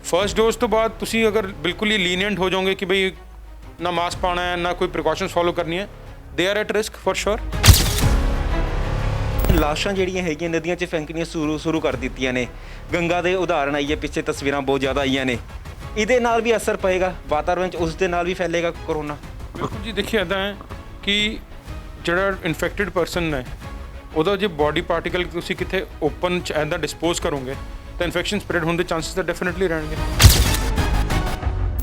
First dose तो बाद तुसी अगर बिल्कुल ही लीनियंट हो जाओगे कि भाई ना मास्क पाना है ना कोई प्रिकॉशनस फॉलो करनी है, they are at risk for sure. ਲਾਸ਼ਾਂ ਜਿਹੜੀਆਂ ਹੈਗੀਆਂ ਨਦੀਆਂ 'ਚ ਫੈਂਕਣੀਆਂ ਸ਼ੁਰੂ ਕਰ ਦਿੱਤੀਆਂ ਨੇ। ਗੰਗਾ ਦੇ ਉਦਾਹਰਣ ਆਈ ਹੈ, ਪਿੱਛੇ ਤਸਵੀਰਾਂ ਬਹੁਤ ਜ਼ਿਆਦਾ ਆਈਆਂ ਨੇ। ਇਹਦੇ ਨਾਲ ਵੀ ਅਸਰ ਪਏਗਾ ਵਾਤਾਵਰਣ 'ਚ, ਉਸ ਦੇ ਨਾਲ ਵੀ ਫੈਲੇਗਾ ਕਰੋਨਾ। ਬਿਲਕੁਲ ਜੀ, ਦੇਖਿए ਇੱਦਾਂ ਹੈ ਕਿ ਜਿਹੜਾ ਇਨਫੈਕਟਡ ਪਰਸਨ ਹੈ ਉਹਦਾ ਜੇ ਬੋਡੀ ਪਾਰਟੀਕਲ ਤੁਸੀਂ ਕਿਤੇ ਓਪਨ 'ਚ ਇੱਦਾਂ ਡਿਸਪੋਜ਼ ਕਰੋਗੇ ਤਾਂ ਇਨਫੈਕਸ਼ਨ ਸਪਰੈਡ ਹੋਣ ਦੇ ਚਾਂਸਸ ਤਾਂ ਡੈਫੀਨਿਟਲੀ ਰਹਿਣਗੇ।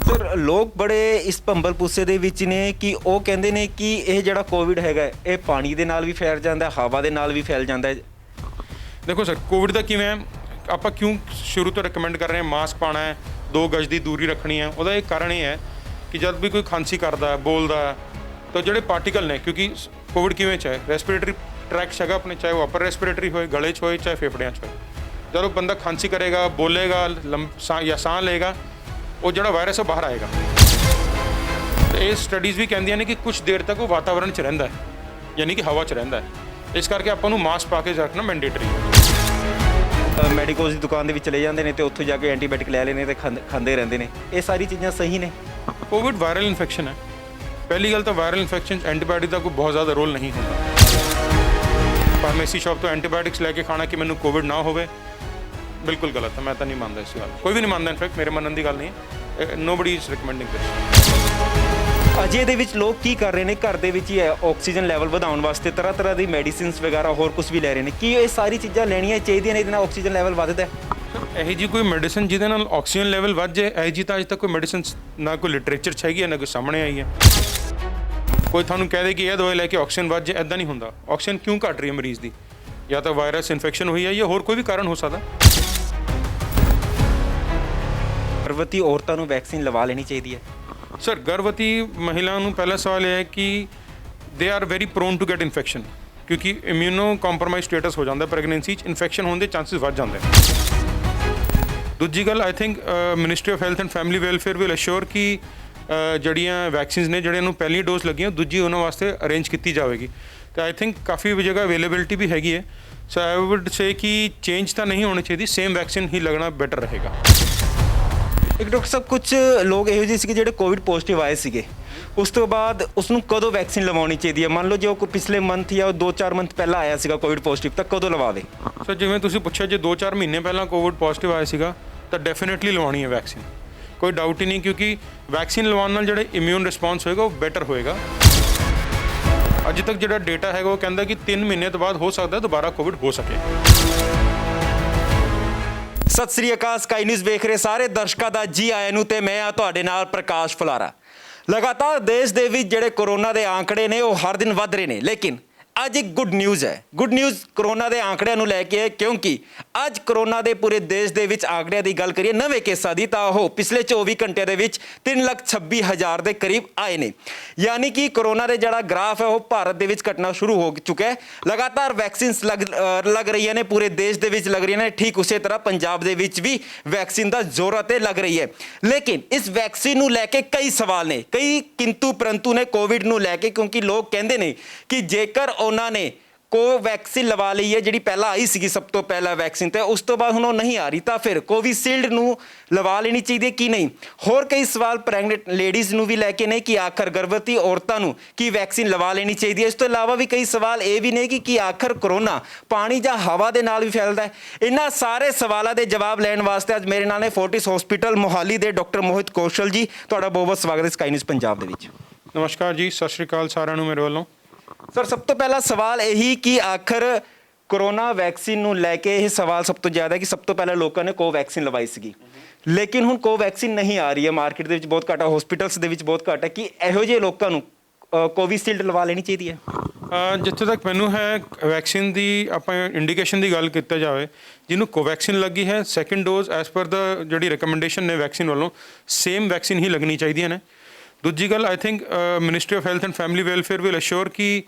ਸਰ ਲੋਕ ਬੜੇ ਇਸ ਭੰਬਲ ਭੁੱਸੇ ਦੇ ਵਿੱਚ ਨੇ ਕਿ ਉਹ ਕਹਿੰਦੇ ਨੇ ਕਿ ਇਹ ਜਿਹੜਾ ਕੋਵਿਡ ਹੈਗਾ ਇਹ ਪਾਣੀ ਦੇ ਨਾਲ ਵੀ ਫੈਲ ਜਾਂਦਾ, ਹਵਾ ਦੇ ਨਾਲ ਵੀ ਫੈਲ ਜਾਂਦਾ ਹੈ। ਦੇਖੋ ਸਰ, ਕੋਵਿਡ ਦਾ ਕਿਵੇਂ ਹੈ, ਆਪਾਂ ਕਿਉਂ ਸ਼ੁਰੂ ਤੋਂ ਰეკਮੈਂਡ ਕਰ ਰਹੇ ਹਾਂ ਮਾਸਕ ਪਾਉਣਾ ਹੈ, 2 ਗਜ਼ ਦੀ ਦੂਰੀ ਰੱਖਣੀ ਹੈ। ਉਹਦਾ ਇੱਕ ਕਾਰਨ ਇਹ ਹੈ ਕਿ ਜਦ ਵੀ ਕੋਈ ਖਾਂਸੀ ਕਰਦਾ ਹੈ, ਬੋਲਦਾ ਹੈ, ਤਾਂ ਜਿਹੜੇ ਪਾਰਟੀਕਲ ਨੇ, ਕਿਉਂਕਿ ਕੋਵਿਡ ਕਿਵੇਂ 'ਚ ਹੈ ਰੈਸਪੀਰੇਟਰੀ ਟਰੈਕਟ 'ਚ ਹੈਗਾ ਆਪਣੇ, ਚਾਹੇ ਉਹ ਅਪਰ ਰੈਸਪੀਰੇਟਰੀ ਹੋਏ, ਗਲੇ 'ਚ ਹੋਏ, ਚਾਹੇ ਫੇਫੜਿਆਂ 'ਚ ਹੋਏ। ਜਦ ਉਹ ਬੰਦਾ ਖਾਂਸੀ ਕਰੇਗਾ, ਬੋਲੇਗਾ ਜਾਂ ਸਾਹ ਲਏਗਾ, ਉਹ ਜਿਹੜਾ ਵਾਇਰਸ ਉਹ ਬਾਹਰ ਆਏਗਾ। ਤੇ ਇਹ ਸਟੱਡੀਜ਼ ਵੀ ਕਹਿੰਦੀਆਂ ਨੇ ਕਿ ਕੁਝ ਦੇਰ ਤੱਕ ਉਹ ਵਾਤਾਵਰਣ 'ਚ ਰਹਿੰਦਾ ਹੈ, ਯਾਨੀ ਕਿ ਹਵਾ 'ਚ ਰਹਿੰਦਾ ਹੈ। ਇਸ ਕਰਕੇ ਆਪਾਂ ਨੂੰ ਮਾਸਕ ਪਾ ਕੇ ਰੱਖਣਾ ਮੈਂਡੇਟਰੀ ਹੈ। ਮੈਡੀਕਲਸ ਦੀ ਦੁਕਾਨ ਦੇ ਵਿੱਚ ਚਲੇ ਜਾਂਦੇ ਨੇ ਤੇ ਉੱਥੇ ਜਾ ਕੇ ਐਂਟੀਬਾਇਓਟਿਕ ਲੈ ਲੈਣੇ ਤੇ ਖਾਂਦੇ ਰਹਿੰਦੇ ਨੇ। ਇਹ ਸਾਰੀ ਚੀਜ਼ਾਂ ਸਹੀ ਨੇ? ਕੋਵਿਡ ਵਾਇਰਲ ਇਨਫੈਕਸ਼ਨ ਹੈ। ਪਹਿਲੀ ਗੱਲ ਤਾਂ ਵਾਇਰਲ ਇਨਫੈਕਸ਼ਨ 'ਚ ਐਂਟੀਬਾਇਓਟਿਕ ਦਾ ਕੋਈ ਬਹੁਤ ਜ਼ਿਆਦਾ ਰੋਲ ਨਹੀਂ ਹੁੰਦਾ। ਫਾਰਮੇਸੀ ਸ਼ਾਪ ਤੋਂ ਐਂਟੀਬਾਇਓਟਿਕਸ ਲੈ ਕੇ ਖਾਣਾ ਕਿ ਮੈਨੂੰ ਕੋਵਿਡ ਨਾ ਹੋਵੇ, ਬਿਲਕੁਲ ਗਲਤ ਹੈ। ਮੈਂ ਤਾਂ ਨਹੀਂ ਮੰਨਦਾ ਇਸ ਗੱਲ, ਕੋਈ ਵੀ ਨਹੀਂ ਮੰਨਦਾ। ਇਨਫੈਕਟ ਮੇਰੇ ਮੰਨਣ ਦੀ ਗੱਲ ਨਹੀਂ ਹੈ। ਨੋਬਡੀ ਇਜ਼ ਰਿਕਮੈਂਡਿੰਗ ਦਿਸ। ਅਜੇ ਦੇ ਵਿੱਚ ਲੋਕ ਕੀ ਕਰ ਰਹੇ ਨੇ, ਘਰ ਦੇ ਵਿੱਚ ਹੀ ਆਕਸੀਜਨ ਲੈਵਲ ਵਧਾਉਣ ਵਾਸਤੇ ਤਰ੍ਹਾਂ ਦੀ ਮੈਡੀਸਿਨਸ ਵਗੈਰਾ ਹੋਰ ਕੁਝ ਵੀ ਲੈ ਰਹੇ ਨੇ। ਕੀ ਇਹ ਸਾਰੀ ਚੀਜ਼ਾਂ ਲੈਣੀਆਂ ਚਾਹੀਦੀਆਂ ਨੇ? ਇਹਦੇ ਨਾਲ ਆਕਸੀਜਨ ਲੈਵਲ ਵੱਧਦਾ ਹੈ? ਇਹੋ ਜਿਹੀ ਕੋਈ ਮੈਡੀਸਨ ਜਿਹਦੇ ਨਾਲ ਆਕਸੀਜਨ ਲੈਵਲ ਵੱਧ ਜਾਏ, ਇਹੋ ਜਿਹੀ ਤਾਂ ਅਜੇ ਤੱਕ ਕੋਈ ਮੈਡੀਸਨ ਨਾ ਕੋਈ ਲਿਟਰੇਚਰ 'ਚ ਹੈਗੀ ਹੈ, ਨਾ ਕੋਈ ਸਾਹਮਣੇ ਆਈ ਹੈ। ਕੋਈ ਤੁਹਾਨੂੰ ਕਹਿ ਦੇ ਕਿ ਇਹ ਦਵਾਈ ਲੈ ਕੇ ਆਕਸੀਜਨ ਵੱਧ ਜਾਏ, ਇੱਦਾਂ ਨਹੀਂ ਹੁੰਦਾ। ਆਕਸੀਜਨ ਕਿਉਂ ਘਟ ਰਹੀ ਹੈ ਮਰੀਜ਼ ਦੀ? ਜਾਂ ਤਾਂ ਵਾਇਰਸ ਇਨਫੈਕਸ਼ਨ ਹੋਈ ਹੈ ਜਾਂ ਹੋਰ ਕੋਈ ਵੀ ਕਾਰਨ ਹੋ ਸਕਦਾ। ਗਰਭਵਤੀ ਔਰਤਾਂ ਨੂੰ ਵੈਕਸੀਨ ਲਵਾ ਲੈਣੀ ਚਾਹੀਦੀ ਹੈ? ਸਰ, ਗਰਭਵਤੀ ਮਹਿਲਾ ਨੂੰ ਪਹਿਲਾ ਸਵਾਲ ਇਹ ਹੈ ਕਿ they are very prone to get infection, ਕਿਉਂਕਿ ਇਮਿਊਨੋ ਕੰਪਰੋਮਾਈਜ਼ ਸਟੇਟਸ ਹੋ ਜਾਂਦਾ ਪ੍ਰੈਗਨੈਂਸੀ 'ਚ, ਇਨਫੈਕਸ਼ਨ ਹੋਣ ਦੇ ਚਾਂਸਸ ਵੱਧ ਜਾਂਦੇ। ਦੂਜੀ ਗੱਲ, I think ministry of health and family welfare will assure ਕਿ ਜਿਹੜੀਆਂ ਵੈਕਸੀਨਸ ਨੇ ਜਿਹੜੀਆਂ ਨੂੰ ਪਹਿਲੀ ਡੋਜ਼ ਲੱਗੀਆਂ, ਦੂਜੀ ਉਹਨਾਂ ਵਾਸਤੇ ਅਰੇਂਜ ਕੀਤੀ ਜਾਵੇਗੀ। ਤੇ ਆਈ ਥਿੰਕ ਕਾਫੀ ਜਗ੍ਹਾ ਅਵੇਲੇਬਿਲਿਟੀ ਵੀ ਹੈਗੀ ਹੈ। ਸੋ ਆਈ ਵੁੱਡ ਸੇ ਕਿ ਚੇਂਜ ਤਾਂ ਨਹੀਂ ਹੋਣੀ ਚਾਹੀਦੀ, ਸੇਮ ਵੈਕਸੀਨ ਹੀ ਲੱਗਣਾ ਬੈਟਰ ਰਹੇਗਾ। ਇੱਕ ਡਾਕਟਰ ਸਾਹਿਬ, ਕੁਝ ਲੋਕ ਇਹੋ ਜਿਹੇ ਸੀਗੇ ਜਿਹੜੇ ਕੋਵਿਡ ਪੋਜ਼ਿਟਿਵ ਆਏ ਸੀਗੇ, ਉਸ ਤੋਂ ਬਾਅਦ ਉਸ ਨੂੰ ਕਦੋਂ ਵੈਕਸੀਨ ਲਵਾਉਣੀ ਚਾਹੀਦੀ ਹੈ? ਮੰਨ ਲਓ ਜੇ ਉਹ ਪਿਛਲੇ ਮੰਥ ਜਾਂ 2-4 ਮੰਥ ਪਹਿਲਾਂ ਆਇਆ ਸੀਗਾ ਕੋਵਿਡ ਪੋਜ਼ਿਟਿਵ, ਤਾਂ ਕਦੋਂ ਲਵਾਵੇ? ਸਰ, ਜਿਵੇਂ ਤੁਸੀਂ ਪੁੱਛਿਆ, ਜੇ 2-4 ਮਹੀਨੇ ਪਹਿਲਾਂ ਕੋਵਿਡ ਪੋਜ਼ਿਟਿਵ ਆਇਆ ਸੀਗਾ ਤਾਂ ਡੈਫੀਨੇਟਲੀ ਲਵਾਉਣੀ ਹੈ ਵੈਕਸੀਨ, ਕੋਈ ਡਾਊਟ ਹੀ ਨਹੀਂ। ਕਿਉਂਕਿ ਵੈਕਸੀਨ ਲਵਾਉਣ ਨਾਲ ਜਿਹੜਾ ਇਮਿਊਨ ਰਿਸਪੌਂਸ ਹੋਏਗਾ ਉਹ ਬੈਟਰ ਹੋਏਗਾ। ਅੱਜ ਤੱਕ ਜਿਹੜਾ ਡੇਟਾ ਹੈਗਾ ਉਹ ਕਹਿੰਦਾ ਕਿ 3 ਮਹੀਨੇ ਤੋਂ ਬਾਅਦ ਹੋ ਸਕਦਾ ਦੁਬਾਰਾ ਕੋਵਿਡ ਹੋ ਸਕੇ। ਸਤਿ ਸ੍ਰੀ ਅਕਾਲ, ਸਕਾਈ ਨਿਊਜ਼ ਵੇਖ ਰਹੇ ਸਾਰੇ ਦਰਸ਼ਕਾਂ ਦਾ ਜੀ ਆਇਆਂ ਨੂੰ ਤੇ ਮੈਂ ਆ ਤੁਹਾਡੇ ਨਾਲ ਪ੍ਰਕਾਸ਼ ਫੁਲਾਰਾ। ਲਗਾਤਾਰ ਦੇਸ਼ ਦੇ ਵਿੱਚ ਜਿਹੜੇ ਕੋਰੋਨਾ ਦੇ ਆંકੜੇ ਨੇ ਉਹ ਹਰ ਦਿਨ ਵੱਧ ਰਹੇ ਨੇ, ਲੇਕਿਨ ਅੱਜ ਇੱਕ ਗੁੱਡ ਨਿਊਜ਼ ਹੈ। ਗੁੱਡ ਨਿਊਜ਼ ਕੋਰੋਨਾ ਦੇ ਆંકੜਿਆਂ ਨੂੰ ਲੈ ਕੇ ਹੈ, ਕਿਉਂਕਿ ਅੱਜ ਕੋਰੋਨਾ ਦੇ ਪੂਰੇ ਦੇਸ਼ ਦੇ ਵਿੱਚ ਆંકੜਿਆਂ ਦੀ ਗੱਲ ਕਰੀਏ ਨਵੇਂ ਕੇਸਾਂ ਦੀ, ਤਾਂ ਉਹ ਪਿਛਲੇ 24 ਘੰਟਿਆਂ ਦੇ ਵਿੱਚ 3,26,000 ਦੇ ਕਰੀਬ ਆਏ ਨੇ। ਯਾਨੀ ਕਿ ਕੋਰੋਨਾ ਦੇ ਜਿਹੜਾ ਗ੍ਰਾਫ ਹੈ ਉਹ ਭਾਰਤ ਦੇ ਵਿੱਚ ਘਟਣਾ ਸ਼ੁਰੂ ਹੋ ਚੁੱਕਾ ਹੈ। ਲਗਾਤਾਰ ਵੈਕਸੀਨਸ ਲੱਗ ਰਹੀਆਂ ਨੇ, ਪੂਰੇ ਦੇਸ਼ ਦੇ ਵਿੱਚ ਲੱਗ ਰਹੀਆਂ ਨੇ। ਠੀਕ ਉਸੇ ਤਰ੍ਹਾਂ ਪੰਜਾਬ ਦੇ ਵਿੱਚ ਵੀ ਵੈਕਸੀਨ ਦਾ ਜ਼ੋਰਾਂ ਤੇ ਲੱਗ ਰਹੀ ਹੈ। ਲੇਕਿਨ ਇਸ ਵੈਕਸੀਨ ਨੂੰ ਲੈ ਕੇ ਕਈ ਸਵਾਲ ਨੇ, ਕਈ ਕਿੰਤੂ ਪਰੰਤੂ ਨੇ ਕੋਵਿਡ ਨੂੰ ਲੈ ਕੇ, ਕਿਉਂਕਿ ਲੋਕ ਕਹਿੰਦੇ ਨੇ ਕਿ ਜੇਕਰ ਉਹਨਾਂ ਨੇ ਕੋਵੈਕਸੀਨ ਲਵਾ ਲਈ ਹੈ, ਜਿਹੜੀ ਪਹਿਲਾਂ ਆਈ ਸੀਗੀ ਸਭ ਤੋਂ ਪਹਿਲਾਂ ਵੈਕਸੀਨ, ਤੇ ਉਸ ਤੋਂ ਬਾਅਦ ਹੁਣ ਉਹ ਨਹੀਂ ਆ ਰਹੀ, ਤਾਂ ਫਿਰ ਕੋਵਿਸ਼ੀਲਡ ਨੂੰ ਲਵਾ ਲੈਣੀ ਚਾਹੀਦੀ ਹੈ ਕਿ ਨਹੀਂ? ਹੋਰ ਕਈ ਸਵਾਲ ਪ੍ਰੈਗਨੈਂਟ ਲੇਡੀਜ਼ ਨੂੰ ਵੀ ਲੈ ਕੇ ਨੇ ਕਿ ਆਖਰ ਗਰਭਵਤੀ ਔਰਤਾਂ ਨੂੰ ਕੀ ਵੈਕਸੀਨ ਲਵਾ ਲੈਣੀ ਚਾਹੀਦੀ ਹੈ? ਇਸ ਤੋਂ ਇਲਾਵਾ ਵੀ ਕਈ ਸਵਾਲ ਇਹ ਵੀ ਨੇ ਕਿ ਆਖਰ ਕਰੋਨਾ ਪਾਣੀ ਜਾਂ ਹਵਾ ਦੇ ਨਾਲ ਵੀ ਫੈਲਦਾ ਹੈ? ਇਹਨਾਂ ਸਾਰੇ ਸਵਾਲਾਂ ਦੇ ਜਵਾਬ ਲੈਣ ਵਾਸਤੇ ਅੱਜ ਮੇਰੇ ਨਾਲ ਨੇ ਫੋਰਟਿਸ ਹਸਪੀਟਲ ਮੋਹਾਲੀ ਦੇ ਡਾਕਟਰ ਮੋਹਿਤ ਕੌਸ਼ਲ ਜੀ। ਤੁਹਾਡਾ ਬਹੁਤ ਬਹੁਤ ਸਵਾਗਤ ਹੈ ਸਕਾਈ ਨਿਊਜ਼ ਪੰਜਾਬ ਦੇ ਵਿੱਚ। ਨਮਸਕਾਰ ਜੀ, ਸਤਿ ਸ਼੍ਰੀ ਅਕਾਲ ਸਾਰਿਆਂ ਨੂੰ ਮੇਰੇ ਵੱਲੋਂ। ਸਰ, ਸਭ ਤੋਂ ਪਹਿਲਾ ਸਵਾਲ ਇਹੀ ਕਿ ਆਖਰ ਕੋਰੋਨਾ ਵੈਕਸੀਨ ਨੂੰ ਲੈ ਕੇ ਇਹ ਸਵਾਲ ਸਭ ਤੋਂ ਜ਼ਿਆਦਾ ਹੈ ਕਿ ਸਭ ਤੋਂ ਪਹਿਲਾਂ ਲੋਕਾਂ ਨੇ ਕੋਵੈਕਸੀਨ ਲਵਾਈ ਸੀਗੀ, ਲੇਕਿਨ ਹੁਣ ਕੋਵੈਕਸੀਨ ਨਹੀਂ ਆ ਰਹੀ ਹੈ ਮਾਰਕੀਟ ਦੇ ਵਿੱਚ, ਬਹੁਤ ਘੱਟ ਹੈ, ਹਸਪੀਟਲਸ ਦੇ ਵਿੱਚ ਬਹੁਤ ਘੱਟ ਹੈ। ਕਿ ਇਹੋ ਜਿਹੇ ਲੋਕਾਂ ਨੂੰ ਕੋਵਿਸ਼ੀਲਡ ਲਵਾ ਲੈਣੀ ਚਾਹੀਦੀ ਹੈ? ਜਿੱਥੇ ਤੱਕ ਮੈਨੂੰ ਹੈ, ਵੈਕਸੀਨ ਦੀ ਆਪਾਂ ਇੰਡੀਕੇਸ਼ਨ ਦੀ ਗੱਲ ਕੀਤੀ ਜਾਵੇ, ਜਿਹਨੂੰ ਕੋਵੈਕਸੀਨ ਲੱਗੀ ਹੈ ਸੈਕਿੰਡ ਡੋਜ਼ ਐਜ਼ ਪਰ ਦਾ ਜਿਹੜੀ ਰਿਕਮੈਂਡੇਸ਼ਨ ਨੇ ਵੈਕਸੀਨ ਵੱਲੋਂ, ਸੇਮ ਵੈਕਸੀਨ ਹੀ ਲੱਗਣੀ ਚਾਹੀਦੀਆਂ ਨੇ। ਦੂਜੀ ਗੱਲ, I think ministry of health and family welfare will assure ਕਿ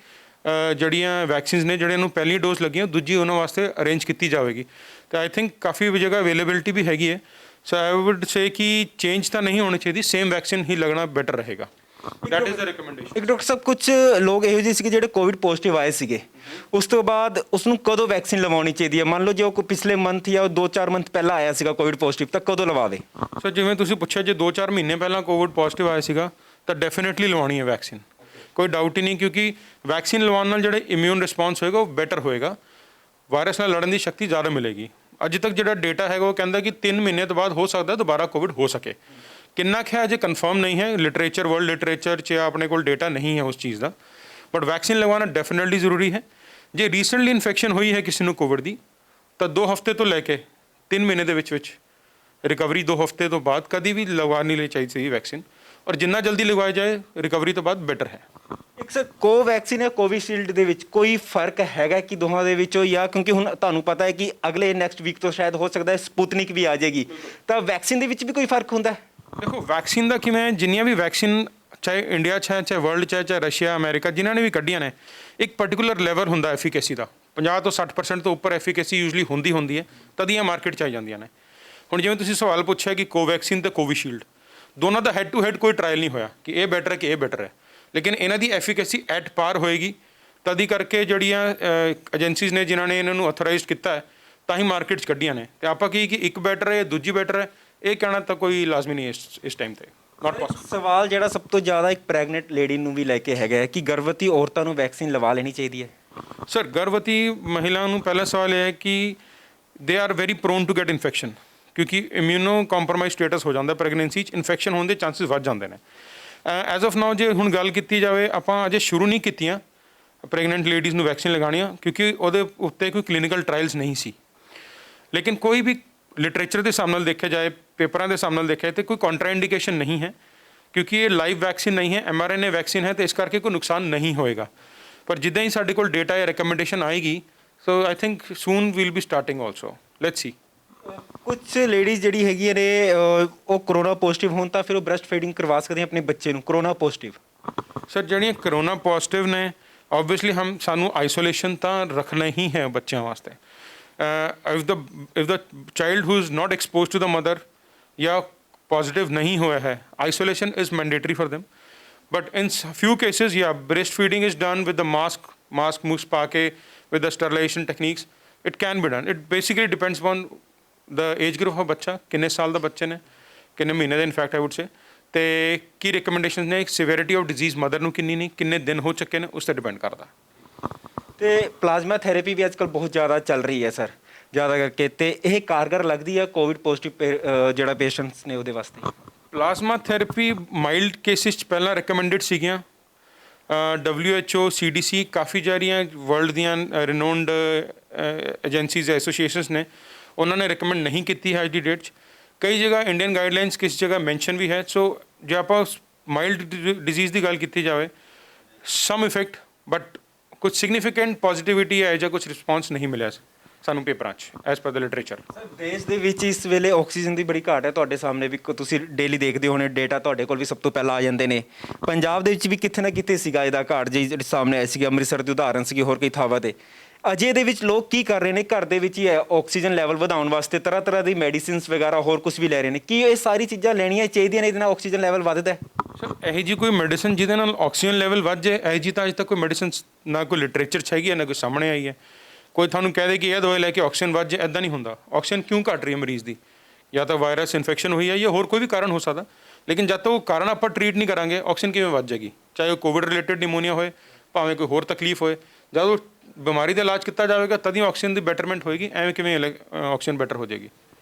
ਜਿਹੜੀਆਂ ਵੈਕਸੀਨਸ ਨੇ ਜਿਹੜੀਆਂ ਨੂੰ ਪਹਿਲੀ ਡੋਜ਼ ਲੱਗੀਆਂ, ਦੂਜੀ ਉਹਨਾਂ ਵਾਸਤੇ ਅਰੇਂਜ ਕੀਤੀ ਜਾਵੇਗੀ। ਤੇ ਆਈ ਥਿੰਕ ਕਾਫੀ ਜਗ੍ਹਾ ਅਵੇਲੇਬਿਲਿਟੀ ਵੀ ਹੈਗੀ ਹੈ। ਸੋ ਆਈ ਵੁੱਡ ਸੇ ਕਿ ਚੇਂਜ ਤਾਂ ਨਹੀਂ ਹੋਣੀ ਚਾਹੀਦੀ, ਸੇਮ ਵੈਕਸੀਨ ਹੀ ਲੱਗਣਾ ਬੈਟਰ ਰਹੇਗਾ। That is the recommendation. ਇੱਕ ਡਾਕਟਰ ਸਾਹਿਬ, ਕੁਝ ਲੋਕ ਇਹੋ ਜਿਹੇ ਸੀਗੇ ਜਿਹੜੇ ਕੋਵਿਡ ਪੋਜ਼ਿਟਿਵ ਆਏ ਸੀਗੇ, ਉਸ ਤੋਂ ਬਾਅਦ ਉਸ ਨੂੰ ਕਦੋਂ ਵੈਕਸੀਨ ਲਵਾਉਣੀ ਚਾਹੀਦੀ ਹੈ? ਮੰਨ ਲਓ ਜੇ ਉਹ ਪਿਛਲੇ ਮੰਥ ਜਾਂ 2-4 ਮੰਥ ਪਹਿਲਾਂ ਆਇਆ ਸੀਗਾ ਕੋਵਿਡ ਪੋਜ਼ਿਟਿਵ, ਤਾਂ ਕਦੋਂ ਲਵਾਵੇ? ਸਰ ਜਿਵੇਂ ਤੁਸੀਂ ਪੁੱਛਿਆ, ਜੇ 2-4 ਮਹੀਨੇ ਪਹਿਲਾਂ ਕੋਵਿਡ ਪੋਜ਼ਿਟਿਵ ਆਇਆ ਸੀਗਾ ਤਾਂ ਡੈਫੀਨਿਟਲੀ ਲਵਾਉਣੀ ਹੈ ਵੈਕਸੀਨ, ਕੋਈ ਡਾਊਟ ਹੀ ਨਹੀਂ, ਕਿਉਂਕਿ ਵੈਕਸੀਨ ਲਵਾਉਣ ਨਾਲ ਜਿਹੜੇ ਇਮਿਊਨ ਰਿਸਪੌਂਸ ਹੋਏਗਾ ਉਹ ਬੈਟਰ ਹੋਏਗਾ, ਵਾਇਰਸ ਨਾਲ ਲੜਨ ਦੀ ਸ਼ਕਤੀ ਜ਼ਿਆਦਾ ਮਿਲੇਗੀ। ਅੱਜ ਤੱਕ ਜਿਹੜਾ ਡੇਟਾ ਹੈਗਾ ਉਹ ਕਹਿੰਦਾ ਕਿ 3 ਮਹੀਨੇ ਤੋਂ ਬਾਅਦ ਹੋ ਸਕਦਾ ਦੁਬਾਰਾ ਕੋਵਿਡ ਹੋ ਸਕੇ। ਕਿੰਨਾ ਕੁ ਹੈ ਅਜੇ ਕਨਫਰਮ ਨਹੀਂ ਹੈ, ਲਿਟਰੇਚਰ ਵਰਲਡ ਲਿਟਰੇਚਰ 'ਚ ਆਪਣੇ ਕੋਲ ਡੇਟਾ ਨਹੀਂ ਹੈ ਉਸ ਚੀਜ਼ ਦਾ, ਬਟ ਵੈਕਸੀਨ ਲਗਵਾਉਣਾ ਡੈਫੀਨਿਟਲੀ ਜ਼ਰੂਰੀ ਹੈ। ਜੇ ਰੀਸੈਂਟਲੀ ਇਨਫੈਕਸ਼ਨ ਹੋਈ ਹੈ ਕਿਸੇ ਨੂੰ ਕੋਵਿਡ ਦੀ, ਤਾਂ 2 ਹਫ਼ਤੇ ਤੋਂ ਲੈ ਕੇ 3 ਮਹੀਨੇ ਦੇ ਵਿੱਚ ਰਿਕਵਰੀ 2 ਹਫ਼ਤੇ ਤੋਂ ਬਾਅਦ ਕਦੀ ਵੀ ਲਗਵਾਉਣੀ ਲਈ ਚਾਹੀਦੀ ਵੈਕਸੀਨ, ਔਰ ਜਿੰਨਾ ਜਲਦੀ ਲਗਵਾਇਆ ਜਾਏ ਰਿਕਵਰੀ ਤੋਂ ਬਾਅਦ ਬੈਟਰ ਹੈ। ਇੱਕ ਸਰ, ਕੋਵੈਕਸੀਨ ਜਾਂ ਕੋਵਿਸ਼ੀਲਡ ਦੇ ਵਿੱਚ ਕੋਈ ਫਰਕ ਹੈਗਾ ਕਿ ਦੋਹਾਂ ਦੇ ਵਿੱਚੋਂ, ਜਾਂ ਕਿਉਂਕਿ ਹੁਣ ਤੁਹਾਨੂੰ ਪਤਾ ਹੈ ਕਿ ਅਗਲੇ ਨੈਕਸਟ ਵੀਕ ਤੋਂ ਸ਼ਾਇਦ ਹੋ ਸਕਦਾ ਹੈ ਸਪੁਤਨਿਕ ਵੀ ਆ ਜਾਏਗੀ, ਤਾਂ ਵੈਕਸੀਨ ਦੇ ਵਿੱਚ ਵੀ ਕੋਈ ਫਰਕ ਹੁੰਦਾ ਹੈ? ਦੇਖੋ ਵੈਕਸੀਨ ਦਾ ਕਿਵੇਂ ਹੈ, ਜਿੰਨੀਆਂ ਵੀ ਵੈਕਸੀਨ ਚਾਹੇ ਇੰਡੀਆ 'ਚ ਹੈ, ਚਾਹੇ ਵਰਲਡ 'ਚ ਹੈ, ਚਾਹੇ ਰਸ਼ੀਆ ਅਮਰੀਕਾ, ਜਿਨ੍ਹਾਂ ਨੇ ਵੀ ਕੱਢੀਆਂ ਨੇ, ਇੱਕ ਪਰਟੀਕੂਲਰ ਲੈਵਲ ਹੁੰਦਾ ਐਫੀਕੇਸੀ ਦਾ, 50 ਤੋਂ 60% ਤੋਂ ਉੱਪਰ ਐਫੀਕੇਸੀ ਯੂਜਲੀ ਹੁੰਦੀ ਹੈ, ਤਦ ਇਹ ਮਾਰਕੀਟ 'ਚ ਆ ਜਾਂਦੀਆਂ ਨੇ। ਹੁਣ ਜਿਵੇਂ ਤੁਸੀਂ ਸਵਾਲ ਪੁੱਛਿਆ ਕਿ ਕੋਵੈਕਸੀਨ ਤੇ ਕੋਵਿਸ਼ੀਲਡ ਦੋਨਾਂ ਦਾ ਹੈਡ ਟੂ ਹੈਡ ਕੋਈ ਟਰਾਇਲ ਨਹੀਂ ਹੋਇਆ ਕਿ ਇਹ ਬੈਟਰ ਹੈ ਕਿ ਇਹ ਬੈਟਰ ਹੈ, ਲੇਕਿਨ ਇਹਨਾਂ ਦੀ ਐਫੀਕੇਸੀ ਐਟ ਪਾਰ ਹੋਏਗੀ, ਤਦ ਹੀ ਕਰਕੇ ਜਿਹੜੀਆਂ ਏਜੰਸੀਜ਼ ਨੇ ਜਿਨ੍ਹਾਂ ਨੇ ਇਹਨਾਂ ਨੂੰ ਅਥੋਰਾਈਜ਼ਡ ਕੀਤਾ ਹੈ ਤਾਂ ਹੀ ਮਾਰਕੀਟ 'ਚ ਕੱਢੀਆਂ ਨੇ। ਤੇ ਆਪਾਂ ਕੀ ਕਿ ਇੱਕ ਬੈਟਰ ਹੈ ਦੂਜੀ ਬੈਟਰ ਹੈ, ਇਹ ਕਹਿਣਾ ਤਾਂ ਕੋਈ ਲਾਜ਼ਮੀ ਨਹੀਂ ਇਸ ਟਾਈਮ ਤੇ, ਨਾਟ ਪੋਸੀਬਲ। ਸਵਾਲ ਜਿਹੜਾ ਸਭ ਤੋਂ ਜ਼ਿਆਦਾ ਇੱਕ ਪ੍ਰੈਗਨੈਂਟ ਲੇਡੀ ਨੂੰ ਵੀ ਲੈ ਕੇ ਹੈਗਾ ਹੈ ਕਿ ਗਰਭਵਤੀ ਔਰਤਾਂ ਨੂੰ ਵੈਕਸੀਨ ਲਵਾ ਲੈਣੀ ਚਾਹੀਦੀ ਹੈ? ਸਰ ਗਰਭਵਤੀ ਮਹਿਲਾ ਨੂੰ ਪਹਿਲਾ ਸਵਾਲ ਇਹ ਹੈ ਕਿ they are very prone to get infection, ਕਿਉਂਕਿ ਇਮਿਊਨੋ ਕੰਪਰੋਮਾਈਜ਼ ਸਟੇਟਸ ਹੋ ਜਾਂਦਾ ਪ੍ਰੈਗਨੈਂਸੀ 'ਚ, ਇਨਫੈਕਸ਼ਨ ਹੋਣ ਦੇ ਚਾਂਸਿਸ ਵੱਧ ਜਾਂਦੇ ਨੇ। ਐਜ਼ ਆਫ ਨਾਓ ਜੇ ਹੁਣ ਗੱਲ ਕੀਤੀ ਜਾਵੇ, ਆਪਾਂ ਅਜੇ ਸ਼ੁਰੂ ਨਹੀਂ ਕੀਤੀਆਂ ਪ੍ਰੈਗਨੈਂਟ ਲੇਡੀਜ਼ ਨੂੰ ਵੈਕਸੀਨ ਲਗਾਉਣੀਆਂ, ਕਿਉਂਕਿ ਉਹਦੇ ਉੱਤੇ ਕੋਈ ਕਲੀਨਿਕਲ ਟਰਾਇਲਸ ਨਹੀਂ ਸੀ, ਲੇਕਿਨ ਕੋਈ ਵੀ ਲਿਟਰੇਚਰ ਦੇ ਹਿਸਾਬ ਨਾਲ ਦੇਖਿਆ ਜਾਏ, ਪੇਪਰਾਂ ਦੇ ਹਿਸਾਬ ਨਾਲ ਦੇਖਿਆ ਤੇ ਕੋਈ ਕੰਟਰਾਇੰਡੀਕੇਸ਼ਨ ਨਹੀਂ ਹੈ, ਕਿਉਂਕਿ ਇਹ ਲਾਈਵ ਵੈਕਸੀਨ ਨਹੀਂ ਹੈ, mRNA ਵੈਕਸੀਨ ਹੈ, ਤੇ ਇਸ ਕਰਕੇ ਕੋਈ ਨੁਕਸਾਨ ਨਹੀਂ ਹੋਏਗਾ। ਪਰ ਜਿੱਦਾਂ ਹੀ ਸਾਡੇ ਕੋਲ ਡੇਟਾ ਜਾਂ ਰਿਕਮੈਂਡੇਸ਼ਨ ਆਏਗੀ, so I think soon will be starting also, let's see. ਕੁਝ ਲੇਡੀਜ਼ ਜਿਹੜੀ ਹੈਗੀਆਂ ਨੇ ਉਹ ਕਰੋਨਾ ਪੋਜ਼ਿਟਿਵ ਹੋਣ ਤਾਂ ਫਿਰ ਉਹ ਬ੍ਰੈਸਟ ਫੀਡਿੰਗ ਕਰਵਾ ਸਕਦੀਆਂ ਆਪਣੇ ਬੱਚੇ ਨੂੰ ਕਰੋਨਾ ਪੋਜ਼ਿਟਿਵ? ਸਰ ਜਿਹੜੀਆਂ ਕਰੋਨਾ ਪੋਜ਼ਿਟਿਵ ਨੇ, ਆਬਵੀਅਸਲੀ ਸਾਨੂੰ ਆਈਸੋਲੇਸ਼ਨ ਤਾਂ ਰੱਖਣਾ ਹੀ ਹੈ ਬੱਚਿਆਂ ਵਾਸਤੇ। if the child who is not exposed to the mother या positive नहीं हुआ है, isolation is mandatory for them, but in few cases yeah, breastfeeding is done with the mask पा के with the sterilization techniques, it can be done. It basically depends upon the age group of ਬੱਚਾ, ਕਿੰਨੇ ਸਾਲ ਦਾ ਬੱਚੇ ਨੇ, ਕਿੰਨੇ ਮਹੀਨੇ ਦਾ in fact ਆਈ wood ਸੇ, ਤੇ ਕੀ ਰਿਕਮੈਂਡੇਸ਼ਨ ਨੇ, ਸਿਵੈਰਿਟੀ ਆਫ ਡਿਜ਼ੀਜ਼ ਮਦਰ ਨੂੰ ਕਿੰਨੀ ਨਹੀਂ, ਕਿੰਨੇ ਦਿਨ ਹੋ ਚੁੱਕੇ ਨੇ, ਉਸ ਤੇ ਡਿਪੈਂਡ ਕਰਦਾ। ਤੇ ਪਲਾਜ਼ਮਾ ਥੈਰੇਪੀ ਵੀ ਅੱਜਕੱਲ ਬਹੁਤ ਜ਼ਿਆਦਾ ਚੱਲ ਰਹੀ ਹੈ ਸਰ, ਜ਼ਿਆਦਾ ਕਰਕੇ, ਤੇ ਇਹ ਕਾਰਗਰ ਲੱਗਦੀ ਹੈ ਕੋਵਿਡ ਪੋਜ਼ਿਟਿਵ ਜਿਹੜਾ ਪੇਸ਼ੈਂਟਸ ਨੇ ਉਹਦੇ ਵਾਸਤੇ? ਪਲਾਜ਼ਮਾ ਥੈਰੇਪੀ ਮਾਈਲਡ ਕੇਸਿਸ 'ਚ ਪਹਿਲਾਂ ਰਿਕਮੈਂਡਡ ਸੀਗੀਆਂ, WHO CDC ਕਾਫੀ ਜਾਰੀਆਂ ਵਰਲਡ ਦੀਆਂ ਰਿਨੋਨਡ ਏਜੰਸੀਜ਼ ਐਸੋਸੀਏਸ਼ਨਸ ਨੇ, ਉਹਨਾਂ ਨੇ ਰਿਕਮੈਂਡ ਨਹੀਂ ਕੀਤੀ ਹੈ ਅੱਜ ਦੀ ਡੇਟ 'ਚ। ਕਈ ਜਗ੍ਹਾ ਇੰਡੀਅਨ ਗਾਈਡਲਾਈਨਸ ਕਿਸੇ ਜਗ੍ਹਾ ਮੈਂਸ਼ਨ ਵੀ ਹੈ। ਸੋ ਜੇ ਆਪਾਂ ਮਾਈਲਡ ਡਿਜ਼ੀਜ਼ ਦੀ ਗੱਲ ਕੀਤੀ ਜਾਵੇ, ਸਮ ਇਫੈਕਟ, ਬਟ ਕੁਝ ਸਿਗਨੀਫਿਕੈਂਟ ਪੋਜ਼ਿਟਿਵਿਟੀ ਹੈ ਜਾਂ ਕੁਝ ਰਿਸਪੌਂਸ ਨਹੀਂ ਮਿਲਿਆ ਸਾਨੂੰ ਪੇਪਰਾਂ 'ਚ ਐਜ਼ ਪਰ ਦ ਲਿਟਰੇਚਰ। ਸਰ ਦੇਸ਼ ਦੇ ਵਿੱਚ ਇਸ ਵੇਲੇ ਆਕਸੀਜਨ ਦੀ ਬੜੀ ਘਾਟ ਹੈ, ਤੁਹਾਡੇ ਸਾਹਮਣੇ ਵੀ ਤੁਸੀਂ ਡੇਲੀ ਦੇਖਦੇ ਹੋਣੇ ਡੇਟਾ, ਤੁਹਾਡੇ ਕੋਲ ਵੀ ਸਭ ਤੋਂ ਪਹਿਲਾਂ ਆ ਜਾਂਦੇ ਨੇ। ਪੰਜਾਬ ਦੇ ਵਿੱਚ ਵੀ ਕਿਤੇ ਨਾ ਕਿਤੇ ਸੀਗਾ ਇਹਦਾ ਘਾਟ ਜਿਹੜੀ ਸਾਹਮਣੇ ਆਈ ਸੀਗੀ, ਅੰਮ੍ਰਿਤਸਰ ਦੀ ਉਦਾਹਰਨ ਸੀਗੀ, ਹੋਰ ਕਈ ਥਾਵਾਂ 'ਤੇ। ਅਜੇ ਦੇ ਵਿੱਚ ਲੋਕ ਕੀ ਕਰ ਰਹੇ ਨੇ, ਘਰ ਦੇ ਵਿੱਚ ਹੀ ਆਕਸੀਜਨ ਲੈਵਲ ਵਧਾਉਣ ਵਾਸਤੇ ਤਰ੍ਹਾਂ ਤਰ੍ਹਾਂ ਦੀ ਮੈਡੀਸਿਨਸ ਵਗੈਰਾ ਹੋਰ ਕੁਝ ਵੀ ਲੈ ਰਹੇ ਨੇ। ਕੀ ਇਹ ਸਾਰੀ ਚੀਜ਼ਾਂ ਲੈਣੀਆਂ ਚਾਹੀਦੀਆਂ ਨੇ, ਇਹਦੇ ਨਾਲ ਆਕਸੀਜਨ ਲੈਵਲ ਵੱਧਦਾ ਹੈ? ਸਰ ਇਹੋ ਜਿਹੀ ਕੋਈ ਮੈਡੀਸਨ ਜਿਹਦੇ ਨਾਲ ਆਕਸੀਜਨ ਲੈਵਲ ਵੱਧ ਜਾਏ, ਇਹੋ ਜਿਹੀ ਤਾਂ ਅਜੇ ਤੱਕ ਕੋਈ ਮੈਡੀਸਨ ਨਾ ਕੋਈ ਲਿਟਰੇਚਰ 'ਚ ਹੈਗੀ ਹੈ, ਨਾ ਕੋਈ ਸਾਹਮਣੇ ਆਈ ਹੈ। ਕੋਈ ਤੁਹਾਨੂੰ ਕਹਿ ਦੇ ਕਿ ਇਹ ਦਵਾਈ ਲੈ ਕੇ ਆਕਸੀਜਨ ਵੱਧ ਜਾਏ, ਇੱਦਾਂ ਨਹੀਂ ਹੁੰਦਾ। ਆਕਸੀਜਨ ਕਿਉਂ ਘਟ ਰਹੀ ਹੈ ਮਰੀਜ਼ ਦੀ, ਜਾਂ ਤਾਂ ਵਾਇਰਸ ਇਨਫੈਕਸ਼ਨ ਹੋਈ ਹੈ ਜਾਂ ਹੋਰ ਕੋਈ ਵੀ ਕਾਰਨ ਹੋ ਸਕਦਾ, ਲੇਕਿਨ ਜਦ ਤੱਕ ਉਹ ਕਾਰਨ ਆਪਾਂ ਟਰੀਟ ਨਹੀਂ ਕਰਾਂਗੇ, ਆਕਸੀਜਨ ਕਿਵੇਂ ਵੱਧ ਜਾਏਗੀ? ਚਾਹੇ ਉਹ ਕੋਵਿਡ ਰਿਲੇਟਡ ਨਿਮੋਨੀਆ ਹੋਏ, ਭਾਵੇਂ ਕੋਈ ਹੋਰ ਤਕਲੀਫ ਹੋਏ, ਜਦ ਉਹ ਬਿਮਾਰੀ ਦਾ ਇਲਾਜ ਕੀਤਾ ਜਾਵੇਗਾ ਤਦ ਹੀ ਆਕਸੀਜਨ ਦੀ ਬੈਟਰਮੈਂਟ ਹੋਏਗੀ। ਐਵੇਂ ਕਿਵੇਂ ਆਕਸੀਜਨ ਬੈਟਰ ਹੋ ਜਾਏਗੀ?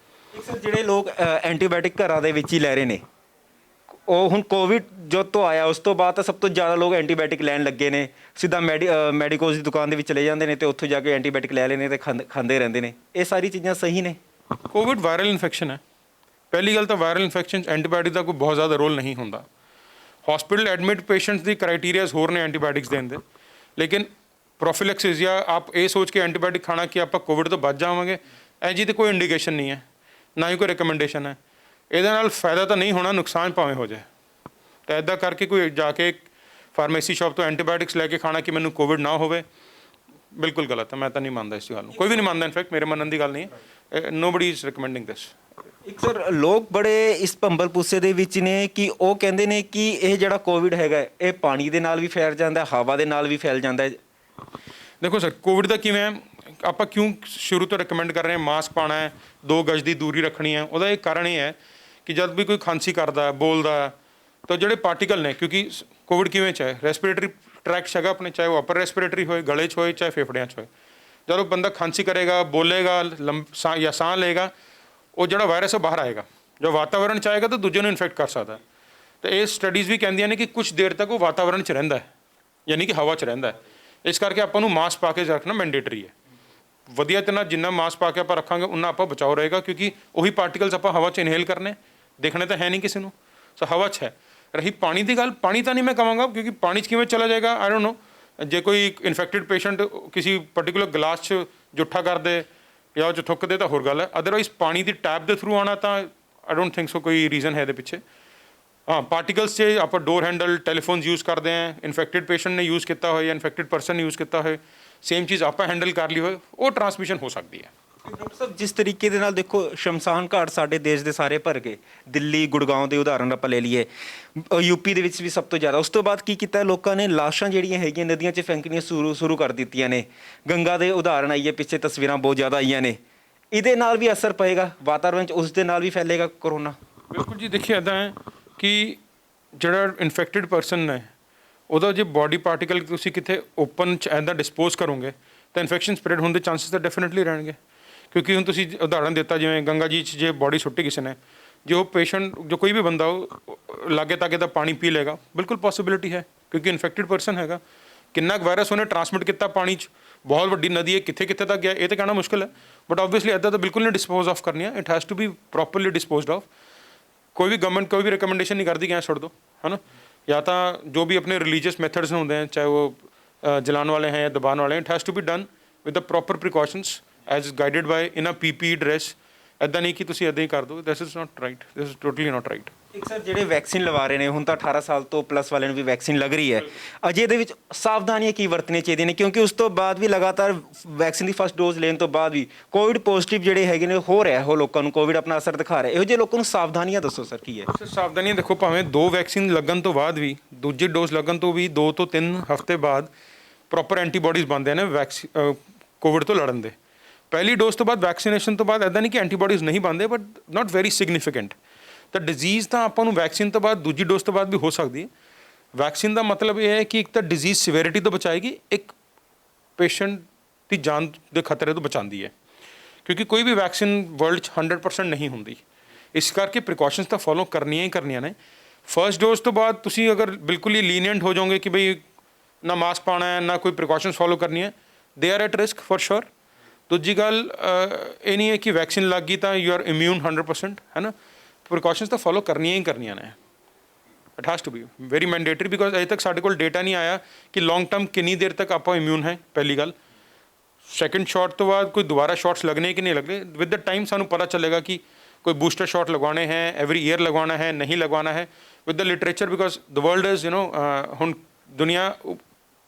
ਇੱਕ ਸਰ ਜਿਹੜੇ ਲੋਕ ਐਂਟੀਬਾਇਓਟਿਕ ਘਰਾਂ ਦੇ ਵਿੱਚ ਹੀ ਲੈ ਰਹੇ ਨੇ, ਉਹ ਹੁਣ ਕੋਵਿਡ ਜਦ ਤੋਂ ਆਇਆ ਉਸ ਤੋਂ ਬਾਅਦ ਤਾਂ ਸਭ ਤੋਂ ਜ਼ਿਆਦਾ ਲੋਕ ਐਂਟੀਬਾਇਓਟਿਕ ਲੈਣ ਲੱਗੇ ਨੇ, ਸਿੱਧਾ ਮੈਡੀਕੋਜ਼ ਦੀ ਦੁਕਾਨ ਦੇ ਵਿੱਚ ਚਲੇ ਜਾਂਦੇ ਨੇ ਤੇ ਉੱਥੋਂ ਜਾ ਕੇ ਐਂਟੀਬਾਇਓਟਿਕ ਲੈ ਲੈਂਦੇ ਤੇ ਖਾਂਦੇ ਰਹਿੰਦੇ ਨੇ। ਇਹ ਸਾਰੀ ਚੀਜ਼ਾਂ ਸਹੀ ਨੇ? ਕੋਵਿਡ ਵਾਇਰਲ ਇਨਫੈਕਸ਼ਨ ਹੈ। ਪਹਿਲੀ ਗੱਲ ਤਾਂ ਵਾਇਰਲ ਇਨਫੈਕਸ਼ਨ 'ਚ ਐਂਟੀਬਾਇਓਟਿਕ ਦਾ ਕੋਈ ਬਹੁਤ ਜ਼ਿਆਦਾ ਰੋਲ ਨਹੀਂ ਹੁੰਦਾ। ਹਸਪੀਟਲ ਐਡਮਿਟ ਪੇਸ਼ੈਂਟਸ ਦੀ ਕ੍ਰਾਈਟੀਰੀਆਜ਼ ਹੋਰ ਨੇ ਐਂਟੀਬਾਇਓਟਿਕਸ ਦੇਣ ਦੇ, ਲੇਕਿਨ ਪ੍ਰੋਫਿਲੈਕਸਿਸ ਜਾਂ ਆਪ ਇਹ ਸੋਚ ਕੇ ਐਂਟੀਬਾਇਓਟਿਕ ਖਾਣਾ ਕਿ ਆਪਾਂ ਕੋਵਿਡ ਤੋਂ ਬਚ ਜਾਵਾਂਗੇ, ਇਹ ਜੀ ਤਾਂ ਕੋਈ ਇੰਡੀਕੇਸ਼ਨ ਨਹੀਂ ਹੈ, ਨਾ ਹੀ ਕੋਈ ਰਿਕਮੈਂਡੇਸ਼ਨ ਹੈ। ਇਹਦੇ ਨਾਲ ਫਾਇਦਾ ਤਾਂ ਨਹੀਂ ਹੋਣਾ, ਨੁਕਸਾਨ ਭਾਵੇਂ ਹੋ ਜਾਏ। ਤਾਂ ਇੱਦਾਂ ਕਰਕੇ ਕੋਈ ਜਾ ਕੇ ਫਾਰਮੇਸੀ ਸ਼ਾਪ ਤੋਂ ਐਂਟੀਬਾਇਓਟਿਕਸ ਲੈ ਕੇ ਖਾਣਾ ਕਿ ਮੈਨੂੰ ਕੋਵਿਡ ਨਾ ਹੋਵੇ, ਬਿਲਕੁਲ ਗਲਤ ਹੈ। ਮੈਂ ਤਾਂ ਨਹੀਂ ਮੰਨਦਾ ਇਸ ਗੱਲ ਨੂੰ, ਕੋਈ ਵੀ ਨਹੀਂ ਮੰਨਦਾ। ਇਨਫੈਕਟ ਮੇਰੇ ਮੰਨਣ ਦੀ ਗੱਲ ਨਹੀਂ ਹੈ। ਨੋਬਡੀ ਇਜ਼ ਰਿਕਮੈਂਡਿੰਗ ਦਿਸ। ਇੱਕ ਸਰ ਲੋਕ ਬੜੇ ਇਸ ਭੰਬਲ ਪੁੱਸੇ ਦੇ ਵਿੱਚ ਨੇ ਕਿ ਉਹ ਕਹਿੰਦੇ ਨੇ ਕਿ ਇਹ ਜਿਹੜਾ ਕੋਵਿਡ ਹੈਗਾ ਇਹ ਪਾਣੀ ਦੇ ਨਾਲ ਵੀ ਫੈਲ ਜਾਂਦਾ, ਹਵਾ ਦੇ ਨਾਲ ਵੀ ਫੈਲ ਜਾਂਦਾ ਹੈ। ਦੇਖੋ ਸਰ, ਕੋਵਿਡ ਦਾ ਕਿਵੇਂ ਹੈ, ਆਪਾਂ ਕਿਉਂ ਸ਼ੁਰੂ ਤੋਂ ਰਿਕਮੈਂਡ ਕਰ ਰਹੇ ਹਾਂ ਮਾਸਕ ਪਾਉਣਾ ਹੈ, 2 ਗਜ਼ ਦੀ ਦੂਰੀ ਰੱਖਣੀ ਹੈ। ਉਹਦਾ ਇਹ ਕਾਰਨ ਇਹ ਹੈ ਕਿ ਜਦ ਵੀ ਕੋਈ ਖਾਂਸੀ ਕਰਦਾ, ਬੋਲਦਾ, ਤਾਂ ਜਿਹੜੇ ਪਾਰਟੀਕਲ ਨੇ, ਕਿਉਂਕਿ ਕੋਵਿਡ ਕਿਵੇਂ 'ਚ ਹੈ, ਰੈਸਪੀਰੇਟਰੀ ਟਰੈਕਟ ਹੈਗਾ ਆਪਣੇ, ਚਾਹੇ ਉਹ ਅਪਰ ਰੈਸਪੀਰੇਟਰੀ ਹੋਏ, ਗਲੇ 'ਚ ਹੋਏ, ਚਾਹੇ ਫੇਫੜਿਆਂ 'ਚ ਹੋਏ। ਜਦੋਂ ਬੰਦਾ ਖਾਂਸੀ ਕਰੇਗਾ, ਬੋਲੇਗਾ ਜਾਂ ਸਾਹ ਲਏਗਾ, ਉਹ ਜਿਹੜਾ ਵਾਇਰਸ ਹੈ ਬਾਹਰ ਆਏਗਾ, ਜੋ ਵਾਤਾਵਰਣ 'ਚ ਆਏਗਾ ਤਾਂ ਦੂਜੇ ਨੂੰ ਇਨਫੈਕਟ ਕਰ ਸਕਦਾ। ਤੇ ਇਹ ਸਟੱਡੀਜ਼ ਵੀ ਕਹਿੰਦੀਆਂ ਨੇ ਕਿ ਕੁਝ ਦੇਰ ਤੱਕ ਉਹ ਵਾਤਾਵਰਣ 'ਚ ਰਹਿੰਦਾ ਹੈ, ਯਾਨੀ ਕਿ ਹਵਾ 'ਚ ਰਹਿੰਦਾ ਹੈ। ਇਸ ਕਰਕੇ ਆਪਾਂ ਨੂੰ ਮਾਸਕ ਪਾ ਕੇ ਰੱਖਣਾ ਮੈਂਡੇਟਰੀ ਹੈ। ਵਧੀਆ ਤੇ ਨਾਲ ਜਿੰਨਾ ਮਾਸਕ ਪਾ ਕੇ ਆਪਾਂ ਰੱਖਾਂਗੇ ਉਨਾ ਆਪਾਂ ਬਚਾਓ ਰਹੇਗਾ, ਕਿਉਂਕਿ ਉਹੀ ਪਾਰਟੀਕਲਸ ਆਪਾਂ ਹਵਾ 'ਚ ਇਨਹੇਲ ਕਰਨੇ, ਦੇਖਣੇ ਤਾਂ ਹੈ ਨਹੀਂ ਕਿਸੇ ਨੂੰ। ਸੋ ਹਵਾ 'ਚ ਹੈ। ਰਹੀ ਪਾਣੀ ਦੀ ਗੱਲ, ਪਾਣੀ ਤਾਂ ਨਹੀਂ ਮੈਂ ਕਹਾਂਗਾ, ਕਿਉਂਕਿ ਪਾਣੀ 'ਚ ਕਿਵੇਂ ਚਲਾ ਜਾਏਗਾ ਆਈ ਡੋਂਟ ਨੋ। ਜੇ ਕੋਈ ਇਨਫੈਕਟਿਡ ਪੇਸ਼ੈਂਟ ਕਿਸੇ ਪਰਟੀਕੂਲਰ ਗਲਾਸ 'ਚ ਜੁੱਠਾ ਕਰ ਦੇ ਜਾਂ ਉਹ 'ਚ ਥੁੱਕ ਦੇ ਤਾਂ ਹੋਰ ਗੱਲ ਹੈ। ਅਦਰਵਾਈਜ਼ ਪਾਣੀ ਦੀ ਟੈਪ ਦੇ ਥਰੂ ਆਉਣਾ ਤਾਂ ਆਈ ਡੋਂਟ ਥਿੰਕ ਸੋ ਕੋਈ ਰੀਜ਼ਨ ਹੈ ਇਹਦੇ ਪਿੱਛੇ। ਹਾਂ, ਪਾਰਟੀਕਲਸ 'ਚ ਆਪਾਂ ਡੋਰ ਹੈਂਡਲ, ਟੈਲੀਫੋਨਸ ਯੂਜ਼ ਕਰਦੇ ਹਾਂ, ਇਨਫੈਕਟਿਡ ਪੇਸ਼ੈਂਟ ਨੇ ਯੂਜ਼ ਕੀਤਾ ਹੋਏ ਜਾਂ ਇਨਫੈਕਟਿਡ ਪਰਸਨ ਨੇ ਯੂਜ਼ ਕੀਤਾ ਹੋਏ, ਸੇਮ ਚੀਜ਼ ਆਪਾਂ ਹੈਂਡਲ ਕਰ ਲਈ ਹੋਏ, ਉਹ ਟਰਾਂਸਮਿਸ਼ਨ ਹੋ ਸਕਦੀ ਹੈ। ਡਾਕਟਰ ਸਾਹਿਬ ਜਿਸ ਤਰੀਕੇ ਦੇ ਨਾਲ ਦੇਖੋ ਸ਼ਮਸ਼ਾਨ ਘਾਟ ਸਾਡੇ ਦੇਸ਼ ਦੇ ਸਾਰੇ ਭਰ ਗਏ, ਦਿੱਲੀ, ਗੁੜਗਾਉਂ ਦੇ ਉਦਾਹਰਨ ਆਪਾਂ ਲੈ ਲਈਏ, ਯੂਪੀ ਦੇ ਵਿੱਚ ਵੀ ਸਭ ਤੋਂ ਜ਼ਿਆਦਾ। ਉਸ ਤੋਂ ਬਾਅਦ ਕੀ ਕੀਤਾ ਲੋਕਾਂ ਨੇ, ਲਾਸ਼ਾਂ ਜਿਹੜੀਆਂ ਹੈਗੀਆਂ ਨਦੀਆਂ 'ਚ ਫੈਂਕਣੀਆਂ ਸ਼ੁਰੂ ਕਰ ਦਿੱਤੀਆਂ ਨੇ। ਗੰਗਾ ਦੇ ਉਦਾਹਰਨ ਆਈਏ, ਪਿੱਛੇ ਤਸਵੀਰਾਂ ਬਹੁਤ ਜ਼ਿਆਦਾ ਆਈਆਂ ਨੇ। ਇਹਦੇ ਨਾਲ ਵੀ ਅਸਰ ਪਏਗਾ ਵਾਤਾਵਰਣ 'ਚ, ਉਸ ਦੇ ਨਾਲ ਵੀ ਫੈਲੇਗਾ ਕਰੋਨਾ। ਬਿਲਕੁਲ ਜੀ, ਦੇਖਿए ਇੱਦਾਂ ਹੈ ਕਿ ਜਿਹੜਾ ਇਨਫੈਕਟਿਡ ਪਰਸਨ ਨੇ ਉਹਦਾ ਜੇ ਬਾਡੀ ਪਾਰਟੀਕਲ ਤੁਸੀਂ ਕਿਤੇ ਓਪਨ 'ਚ ਇੱਦਾਂ ਡਿਸਪੋਜ਼ ਕਰੋਗੇ ਤਾਂ ਇਨਫੈਕਸ਼ਨ ਸਪਰੈਡ ਹੋਣ ਦੇ ਚਾਂਸਸ ਤਾਂ ਡੈਫੀਨਿਟਲੀ ਰਹਿਣਗੇ। ਕਿਉਂਕਿ ਹੁਣ ਤੁਸੀਂ ਉਦਾਹਰਨ ਦਿੱਤਾ ਜਿਵੇਂ ਗੰਗਾ ਜੀ 'ਚ ਜੇ ਬਾਡੀ ਸੁੱਟੀ ਕਿਸੇ ਨੇ, ਜੇ ਉਹ ਪੇਸ਼ੈਂਟ, ਜੋ ਕੋਈ ਵੀ ਬੰਦਾ ਉਹ ਲਾਗੇ ਤਾਗੇ ਦਾ ਪਾਣੀ ਪੀ ਲੇਗਾ, ਬਿਲਕੁਲ ਪੋਸੀਬਿਲਿਟੀ ਹੈ, ਕਿਉਂਕਿ ਇਨਫੈਕਟਿਡ ਪਰਸਨ ਹੈਗਾ। ਕਿੰਨਾ ਕੁ ਵਾਇਰਸ ਉਹਨੇ ਟਰਾਂਸਮਿਟ ਕੀਤਾ ਪਾਣੀ 'ਚ, ਬਹੁਤ ਵੱਡੀ ਨਦੀ ਹੈ, ਕਿੱਥੇ ਕਿੱਥੇ ਤੱਕ ਗਿਆ ਇਹ ਤਾਂ ਕਹਿਣਾ ਮੁਸ਼ਕਿਲ ਹੈ। ਬਟ ਆਬਵੀਅਸਲੀ ਇੱਦਾਂ ਤਾਂ ਬਿਲਕੁਲ ਨਹੀਂ ਡਿਸਪੋਜ਼ ਆਫ ਕਰਨੀ ਹੈ। It has to be properly disposed of. ਕੋਈ ਵੀ ਗਵਰਨਮੈਂਟ ਕੋਈ ਵੀ ਰਿਕਮੈਂਡੇਸ਼ਨ ਨਹੀਂ ਕਰਦੀ ਕਿ ਐਂ ਛੱਡ ਦਿਓ, ਹੈ ਨਾ। ਜਾਂ ਤਾਂ ਜੋ ਵੀ ਆਪਣੇ ਰਿਲੀਜੀਅਸ ਮੈਥਡਸ ਹੁੰਦੇ हैं, चाहे वो जलाने वाले हैं या दबाने वाले हैं, it has to be done with the proper precautions as guided by in a PPE dress. ਇੱਦਾਂ ਨਹੀਂ ਕਿ ਤੁਸੀਂ ਇੱਦਾਂ ਹੀ ਕਰ ਦਿਓ, this is not right, this is totally not right. ਇੱਕ ਸਰ ਜਿਹੜੇ ਵੈਕਸੀਨ ਲਵਾ ਰਹੇ ਨੇ ਹੁਣ ਤਾਂ 18 ਸਾਲ ਤੋਂ ਪਲੱਸ ਵਾਲਿਆਂ ਨੂੰ ਵੀ ਵੈਕਸੀਨ ਲੱਗ ਰਹੀ ਹੈ, ਅਜੇ ਇਹਦੇ ਵਿੱਚ ਸਾਵਧਾਨੀਆਂ ਕੀ ਵਰਤਣੀਆਂ ਚਾਹੀਦੀਆਂ ਨੇ? ਕਿਉਂਕਿ ਉਸ ਤੋਂ ਬਾਅਦ ਵੀ ਲਗਾਤਾਰ ਵੈਕਸੀਨ ਦੀ ਫਸਟ ਡੋਜ਼ ਲੈਣ ਤੋਂ ਬਾਅਦ ਵੀ ਕੋਵਿਡ ਪੋਜ਼ਿਟਿਵ ਜਿਹੜੇ ਹੈਗੇ ਨੇ ਹੋ ਰਿਹਾ, ਉਹ ਲੋਕਾਂ ਨੂੰ ਕੋਵਿਡ ਆਪਣਾ ਅਸਰ ਦਿਖਾ ਰਿਹਾ। ਇਹੋ ਜਿਹੇ ਲੋਕਾਂ ਨੂੰ ਸਾਵਧਾਨੀਆਂ ਦੱਸੋ ਸਰ ਕੀ ਹੈ? ਸਰ ਸਾਵਧਾਨੀਆਂ ਦੇਖੋ, ਭਾਵੇਂ 2 ਵੈਕਸੀਨ ਲੱਗਣ ਤੋਂ ਬਾਅਦ ਵੀ, ਦੂਜੀ ਡੋਜ਼ ਲੱਗਣ ਤੋਂ ਵੀ 2 ਤੋਂ 3 ਹਫ਼ਤੇ ਬਾਅਦ ਪ੍ਰੋਪਰ ਐਂਟੀਬੋਡੀਜ਼ ਬਣਦੇ ਨੇ ਕੋਵਿਡ ਤੋਂ ਲੜਨ ਦੇ। ਪਹਿਲੀ ਡੋਜ਼ ਤੋਂ ਬਾਅਦ, ਵੈਕਸੀਨੇਸ਼ਨ ਤੋਂ ਬਾਅਦ ਇੱਦਾਂ ਨਹੀਂ ਕਿ ਐਂਟੀਬੋਡੀਜ਼ ਨਹੀਂ ਬਣਦੇ, ਬਟ ਨਾਟ ਵੈਰੀ ਸਿਗਨੀਫਿਕੈਂਟ। ਤਾਂ ਡਿਜ਼ੀਜ਼ ਤਾਂ ਆਪਾਂ ਨੂੰ ਵੈਕਸੀਨ ਤੋਂ ਬਾਅਦ, ਦੂਜੀ ਡੋਜ਼ ਤੋਂ ਬਾਅਦ ਵੀ ਹੋ ਸਕਦੀ ਹੈ। ਵੈਕਸੀਨ ਦਾ ਮਤਲਬ ਇਹ ਹੈ ਕਿ ਇੱਕ ਤਾਂ ਡਿਜ਼ੀਜ਼ ਸਿਵੈਰਿਟੀ ਤੋਂ ਬਚਾਏਗੀ, ਇੱਕ ਪੇਸ਼ੈਂਟ ਦੀ ਜਾਨ ਦੇ ਖਤਰੇ ਤੋਂ ਬਚਾਉਂਦੀ ਹੈ। ਕਿਉਂਕਿ ਕੋਈ ਵੀ ਵੈਕਸੀਨ ਵਰਲਡ 'ਚ 100% ਨਹੀਂ ਹੁੰਦੀ, ਇਸ ਕਰਕੇ ਪ੍ਰੀਕਾਸ਼ਨਸ ਤਾਂ ਫੋਲੋ ਕਰਨੀਆਂ ਹੀ ਕਰਨੀਆਂ ਨੇ। ਫਰਸਟ ਡੋਜ਼ ਤੋਂ ਬਾਅਦ ਤੁਸੀਂ ਅਗਰ ਬਿਲਕੁਲ ਹੀ ਲੀਨੀਅੰਟ ਹੋ ਜਾਓਗੇ ਕਿ ਬਈ ਨਾ ਮਾਸਕ ਪਾਉਣਾ ਹੈ, ਨਾ ਕੋਈ ਪ੍ਰੀਕਾਸ਼ਨਸ ਫੋਲੋ ਕਰਨੀ ਹੈ, they are at risk for sure. ਦੂਜੀ ਗੱਲ ਇਹ ਨਹੀਂ ਹੈ ਕਿ ਵੈਕਸੀਨ ਲੱਗ ਗਈ ਤਾਂ ਯੂ ਆਰ ਇਮਿਊਨ 100%, ਹੈ ਨਾ। ਪ੍ਰੀਕਾਸ਼ਨਸ ਤਾਂ ਫੋਲੋ ਕਰਨੀਆਂ ਹੀ ਕਰਨੀਆਂ ਨੇ। It has to be very mandatory, because ਅਜੇ ਤੱਕ ਸਾਡੇ ਕੋਲ ਡੇਟਾ ਨਹੀਂ ਆਇਆ ਕਿ ਲੌਂਗ ਟਰਮ ਕਿੰਨੀ ਦੇਰ ਤੱਕ ਆਪਾਂ ਇਮਿਊਨ ਹੈ, ਪਹਿਲੀ ਗੱਲ। ਸੈਕਿੰਡ ਸ਼ਾਟ ਤੋਂ ਬਾਅਦ ਕੋਈ ਦੁਬਾਰਾ ਸ਼ਾਟਸ ਲੱਗਣੇ ਕਿ ਨਹੀਂ ਲੱਗਣੇ, ਵਿਦ ਦ ਟਾਈਮ ਸਾਨੂੰ ਪਤਾ ਚੱਲੇਗਾ ਕਿ ਕੋਈ ਬੂਸਟਰ ਸ਼ਾਟ लगवाने हैं, एवरी ईयर लगवाना है, नहीं लगवाना है, with the literature, because the world is ਹੁਣ ਦੁਨੀਆ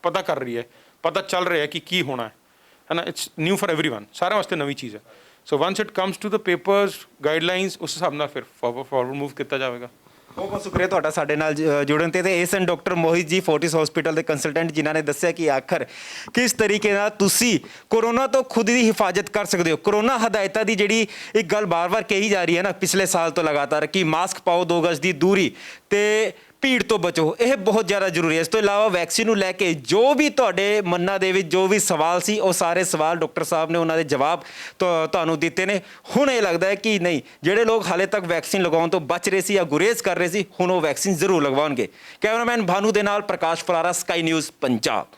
ਪਤਾ ਕਰ ਰਹੀ ਹੈ, ਪਤਾ ਚੱਲ ਰਿਹਾ ਕਿ ਕੀ ਹੋਣਾ ਹੈ ਨਾ। ਇਟਸ ਨਿਊ ਫॉर एवरीवन, ਸਾਰਿਆਂ ਵਾਸਤੇ ਨਵੀਂ ਚੀਜ਼ ਹੈ। So once it comes to the papers, guidelines, ਉਸ ਹਿਸਾਬ ਨਾਲ ਫਿਰ ਫਾਰਵਰਡ ਮੂਵ ਕੀਤਾ ਜਾਵੇਗਾ। ਬਹੁਤ ਬਹੁਤ ਸ਼ੁਕਰੀਆ ਤੁਹਾਡਾ ਸਾਡੇ ਨਾਲ ਜੁੜਨ ਤੇ ਇਹ ਸਨ ਡਾਕਟਰ ਮੋਹਿਤ ਜੀ, ਫੋਰਟਿਸ ਹਸਪੀਟਲ ਦੇ ਕੰਸਲਟੈਂਟ, ਜਿਨ੍ਹਾਂ ਨੇ ਦੱਸਿਆ ਕਿ ਆਖਰ ਕਿਸ ਤਰੀਕੇ ਨਾਲ ਤੁਸੀਂ ਕੋਰੋਨਾ ਤੋਂ ਖੁਦ ਦੀ ਹਿਫਾਜ਼ਤ ਕਰ ਸਕਦੇ ਹੋ। ਕੋਰੋਨਾ ਹਦਾਇਤਾਂ ਦੀ ਜਿਹੜੀ ਇੱਕ ਗੱਲ ਬਾਰ-ਬਾਰ ਕਹੀ ਜਾ ਰਹੀ ਹੈ ਨਾ ਪਿਛਲੇ ਸਾਲ ਤੋਂ ਲਗਾਤਾਰ, ਕਿ ਮਾਸਕ ਪਾਓ, 2 ਗਜ਼ ਦੀ ਦੂਰੀ ਤੇ ਭੀੜ ਤੋਂ ਬਚੋ, ਇਹ ਬਹੁਤ ਜ਼ਿਆਦਾ ਜ਼ਰੂਰੀ ਹੈ। ਇਸ ਤੋਂ ਇਲਾਵਾ ਵੈਕਸੀਨ ਨੂੰ ਲੈ ਕੇ ਜੋ ਵੀ ਤੁਹਾਡੇ ਮਨਾਂ ਦੇ ਵਿੱਚ ਜੋ ਵੀ ਸਵਾਲ ਸੀ, ਉਹ ਸਾਰੇ ਸਵਾਲ ਡਾਕਟਰ ਸਾਹਿਬ ਨੇ ਉਹਨਾਂ ਦੇ ਜਵਾਬ ਤੁਹਾਨੂੰ ਦਿੱਤੇ ਨੇ। ਹੁਣ ਇਹ ਲੱਗਦਾ ਹੈ ਕਿ ਨਹੀਂ, ਜਿਹੜੇ ਲੋਕ ਹਾਲੇ ਤੱਕ ਵੈਕਸੀਨ ਲਗਾਉਣ ਤੋਂ ਬਚ ਰਹੇ ਸੀ ਜਾਂ ਗੁਰੇਜ਼ ਕਰ ਰਹੇ ਸੀ, ਹੁਣ ਉਹ ਵੈਕਸੀਨ ਜ਼ਰੂਰ ਲਗਵਾਉਣਗੇ। ਕੈਮਰਾਮੈਨ ਭਾਨੂ ਦੇ ਨਾਲ ਪ੍ਰਕਾਸ਼ ਫਲਾਰਾ, ਸਕਾਈ ਨਿਊਜ਼ ਪੰਜਾਬ।